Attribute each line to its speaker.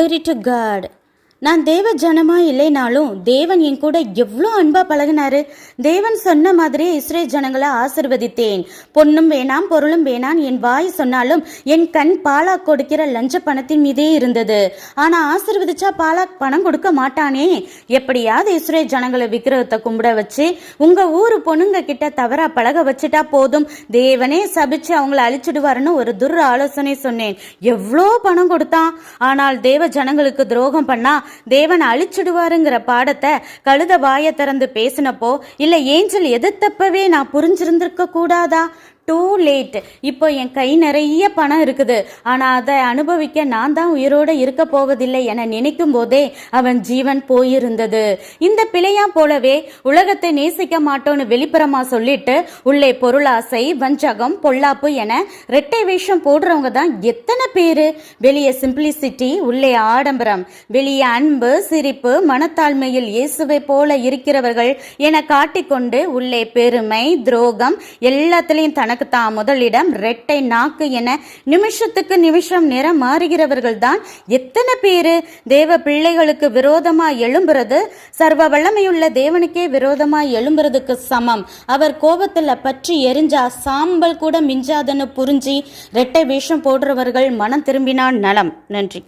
Speaker 1: Glory to God. நான் தேவ ஜனமா இல்லைனாலும் தேவன் என் கூட எவ்வளோ அன்பா பழகினாரு. தேவன் சொன்ன மாதிரியே இஸ்ரேல் ஜனங்களை ஆசிர்வதித்தேன். பொண்ணும் வேணாம் பொருளும் வேணாம் என் வாய் சொன்னாலும் என் கண் பாலாக் கொடுக்கிற லஞ்ச பணத்தின் மீதே இருந்தது. ஆனா ஆசிர்வதிச்சா பாலாக் பணம் கொடுக்க மாட்டானே. எப்படியாவது இஸ்ரேல் ஜனங்களை விக்கிரகத்தை கும்பிட வச்சு உங்க ஊரு பொண்ணுங்க கிட்ட தவறா பழக வச்சுட்டா போதும், தேவனே சபிச்சு அவங்கள அழிச்சிடுவாருன்னு ஒரு துர் ஆலோசனை சொன்னேன். எவ்வளோ பணம் கொடுத்தான். ஆனால் தேவ ஜனங்களுக்கு துரோகம் பண்ணா தேவன் அழிச்சிடுவாருங்கிற பாடத்தை கழுத வாயை திறந்து பேசினப்போ இல்ல ஏஞ்சல் எதிர்த்தப்பவே நான் புரிஞ்சிருந்திருக்க கூடாதா? Too late. இப்போ என் கை நிறைய பணம் இருக்குது, ஆனா அதை அனுபவிக்க நான் தான் உயிரோட இருக்க போவதில்லை என நினைக்கும் போதே அவன் ஜீவன் போயிருந்தது. இந்த பிழையா போலவே உலகத்தை நேசிக்க மாட்டோன்னு வெளிப்புறமா சொல்லிட்டு உள்ளே பொருளாசை, வஞ்சகம், பொல்லாப்பு என ரெட்டை வேஷம் போடுறவங்க தான் எத்தனை பேரு. வெளியே சிம்பிளிசிட்டி, உள்ளே ஆடம்பரம், வெளியே அன்பு, சிரிப்பு, மனத்தாழ்மையில் இயேசுவை போல இருக்கிறவர்கள் என காட்டிக்கொண்டு உள்ளே பெருமை, துரோகம் எல்லாத்திலையும் தனக்கு தான் முதலிடம், ரெட்டை நாக்கு என நிமிஷத்துக்கு நிமிஷம் நிறம் மாறுகிறவர்கள் தான் எத்தனை பேரு. தேவ பிள்ளைகளுக்கு விரோதமா எழும்புறது சர்வ வல்லமையுள்ள தேவனுக்கே விரோதமா எழும்புறதுக்கு சமம். அவர் கோபத்துல பற்றி எரிஞ்சா சாம்பல் கூட மிஞ்சாதுன்னு புரிஞ்சு ரெட்டை வேஷம் போடுறவர்கள் மனம் திரும்பினால் நலம். நன்றி.